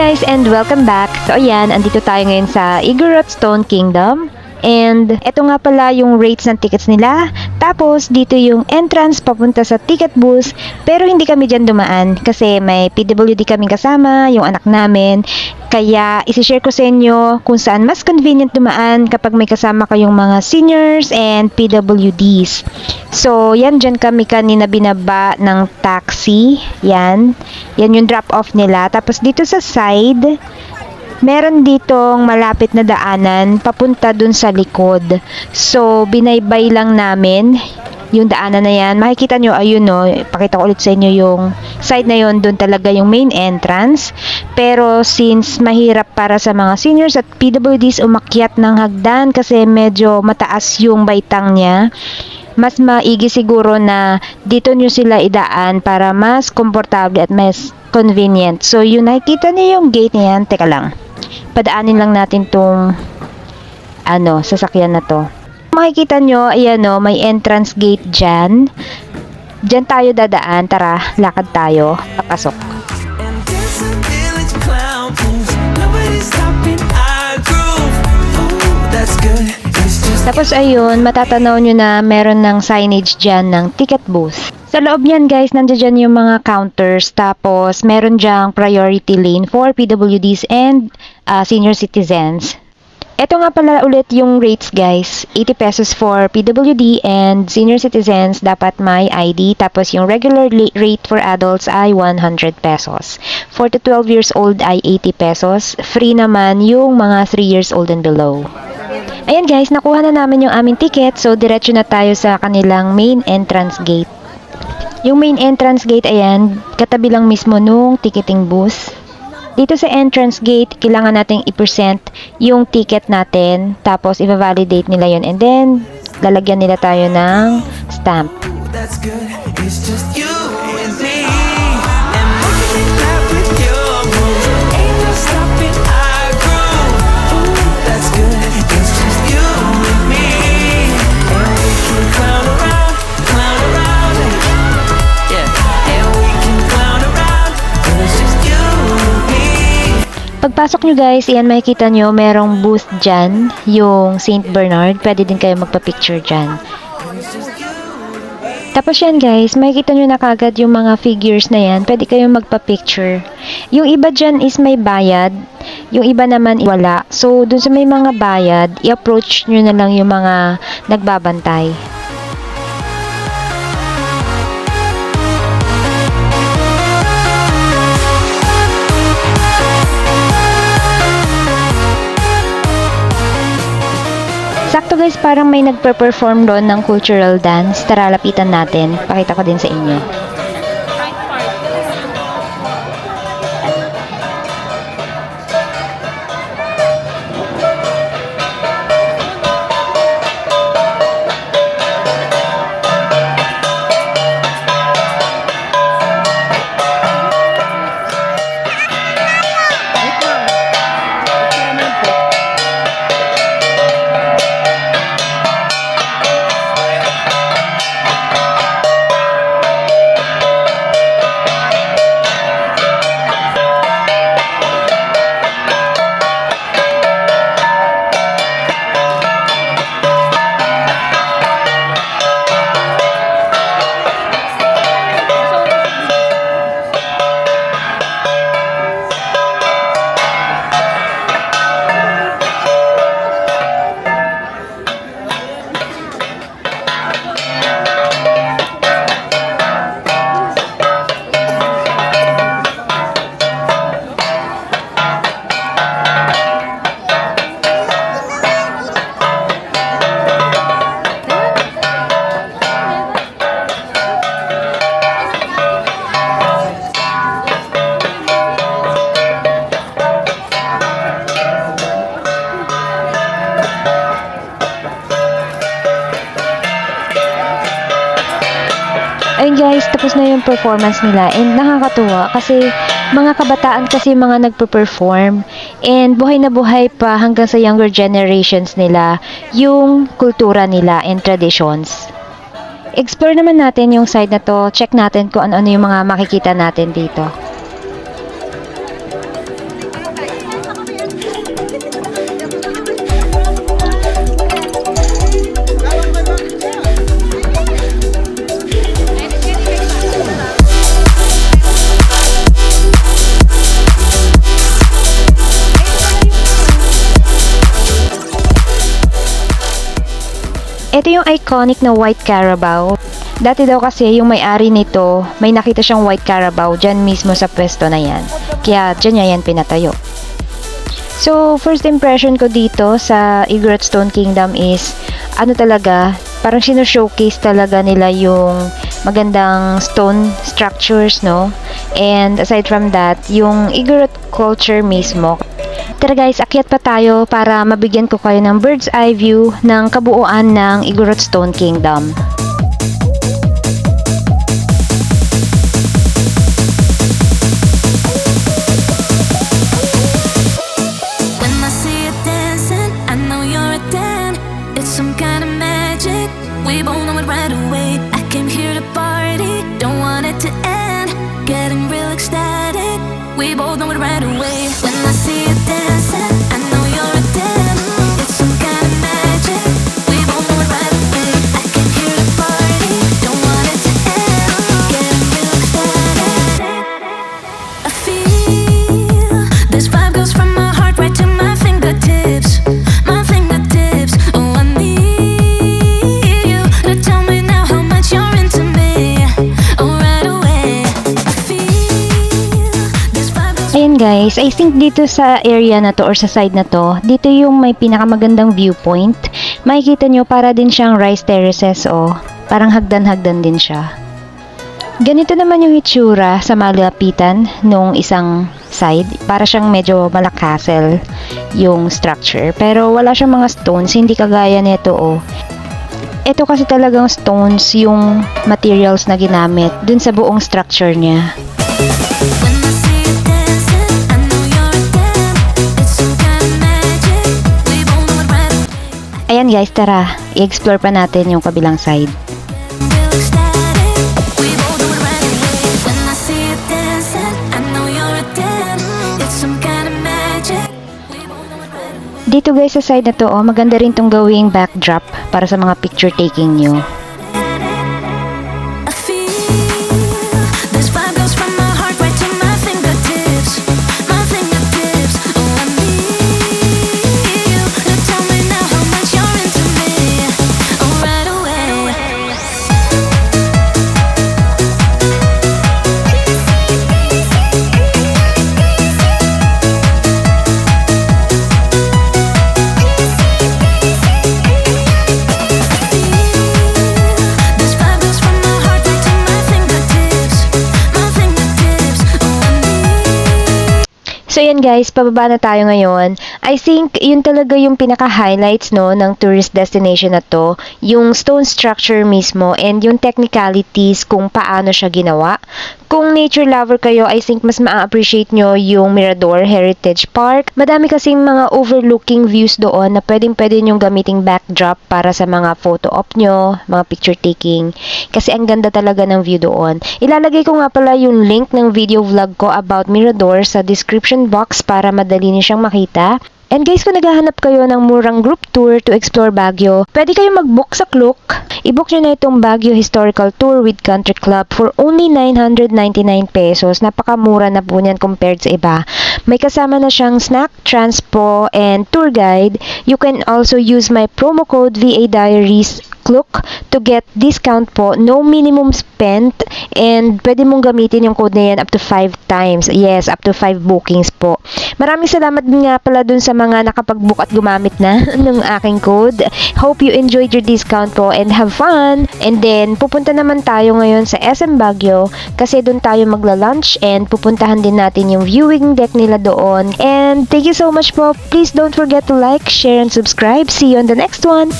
guys and welcome back. So ayan, andito tayo ngayon sa Igorot Stone Kingdom. And eto nga pala yung rates ng tickets nila. Tapos dito yung entrance papunta sa ticket booth. Pero hindi kami dyan dumaan kasi may PWD kaming kasama, yung anak namin. Kaya isishare ko sa inyo kung saan mas convenient dumaan kapag may kasama kayong mga seniors and PWDs. So yan, dyan kami kanina binaba ng taxi. Yan yung drop off nila. Tapos dito sa side, meron ditong malapit na daanan papunta dun sa likod. So, binaybay lang namin yung daanan na yan. Makikita nyo, ayun no, pakita ko ulit sa inyo yung side na yun, dun talaga yung main entrance. Pero since mahirap para sa mga seniors at PWDs umakyat ng hagdan kasi medyo mataas yung baitang niya, mas maigi siguro na dito nyo sila idaan para mas komportable at mas convenient. So, yung nakikita niyo yung gate niyan, teka lang. Padaanin lang natin tong sasakyan na to. Makikita nyo, ayan o, may entrance gate dyan. Dyan tayo dadaan. Tara, lakad tayo. Papasok. Tapos ayun, matatanaw nyo na meron ng signage dyan ng ticket booth. Sa loob niyan guys, nandiyan yung mga counters. Tapos meron dyang priority lane for PWDs and senior citizens. Ito nga pala ulit yung rates guys. 80 pesos for PWD and senior citizens dapat may ID. Tapos yung regular rate for adults ay 100 pesos. 4 to 12 years old ay 80 pesos. Free naman yung mga 3 years old and below. Ayan guys, nakuha na namin yung aming ticket. So diretso na tayo sa kanilang main entrance gate. Yung main entrance gate, ayan, katabi lang mismo nung ticketing booth. Dito sa entrance gate, kailangan nating i-present yung ticket natin. Tapos, i-validate nila yun. And then, lalagyan nila tayo ng stamp. That's good. It's just you and me. And moving back with your moves. Ain't no stopping our groove. Ooh, that's good. It's just you and me. And we can clown around, clown around. Pagpasok nyo guys, iyan makikita nyo, merong booth dyan, yung St. Bernard. Pwede din kayo magpa-picture dyan. Tapos yan guys, makikita nyo na kagad yung mga figures na yan. Pwede kayong magpa-picture. Yung iba dyan is may bayad. Yung iba naman wala. So, dun sa may mga bayad, i-approach nyo na lang yung mga nagbabantay. Sakto guys, parang may nagpe-perform doon ng cultural dance. Tara, lapitan natin. Pakita ko din sa inyo. Ayun guys, tapos na yung performance nila and nakakatuwa kasi mga kabataan kasi mga nagpe-perform and buhay na buhay pa hanggang sa younger generations nila yung kultura nila and traditions. Explore naman natin yung side na to, check natin kung ano-ano yung mga makikita natin dito. Ito yung iconic na White Carabao. Dati daw kasi yung may-ari nito, may nakita siyang White Carabao dyan mismo sa pwesto na yan. Kaya dyan niya yan pinatayo. So, first impression ko dito sa Igorot Stone Kingdom is, ano talaga, parang sino-showcase talaga nila yung magandang stone structures, no? And aside from that, yung Igorot culture mismo. Tara guys, akyat pa tayo para mabigyan ko kayo ng bird's eye view ng kabuuan ng Igorot Stone Kingdom. We both know it right away. I came here to party, don't want it to end. Getting real ecstatic. We both know it right away. When I see you dancing, I know you're a 10. It's some kind of magic. We both know it right away. I came here to party, don't want it to end. Getting real ecstatic. I feel this vibe goes from my heart right to my fingertips. My fingertips. Oh, I need Ayan guys, I think dito sa area na to or sa side na to, dito yung may pinakamagandang viewpoint. Makikita nyo para din siyang rice terraces o parang hagdan-hagdan din siya. Ganito naman yung itsura sa malapitan nung isang side. Para siyang medyo malakastle yung structure. Pero wala siyang mga stones, hindi kagaya nito o. Ito kasi talagang stones yung materials na ginamit dun sa buong structure niya. Ayan guys, tara, i-explore pa natin yung kabilang side. Dito guys sa side na to, oh, maganda rin tong gawing backdrop para sa mga picture taking nyo. So yan guys, pababa na tayo ngayon. I think yun talaga yung pinaka-highlights no ng tourist destination na to, yung stone structure mismo and yung technicalities kung paano siya ginawa. Kung nature lover kayo, I think mas ma-appreciate nyo yung Mirador Heritage Park. Madami kasing mga overlooking views doon na pwedeng-pwede nyong gamiting backdrop para sa mga photo op nyo, mga picture taking. Kasi ang ganda talaga ng view doon. Ilalagay ko nga pala yung link ng video vlog ko about Mirador sa description box para madali niyo siyang makita. And guys, kung naghahanap kayo ng murang group tour to explore Baguio, pwede kayo mag-book sa Klook. I-book nyo na itong Baguio Historical Tour with Country Club for only 999 pesos. Napakamura na po niyan compared sa iba. May kasama na siyang snack, transpo, and tour guide. You can also use my promo code VA Diaries Klook to get discount po, no minimum spent, and pwede mong gamitin yung code na yan up to 5 times. Yes, up to 5 bookings po. Maraming salamat din nga pala dun sa mga nakapag-book at gumamit na ng aking code. Hope you enjoyed your discount po and have fun. And then, pupunta naman tayo ngayon sa SM Baguio kasi dun tayo magla-lunch and pupuntahan din natin yung viewing deck nila doon. And thank you so much po. Please don't forget to like, share, and subscribe. See you on the next one.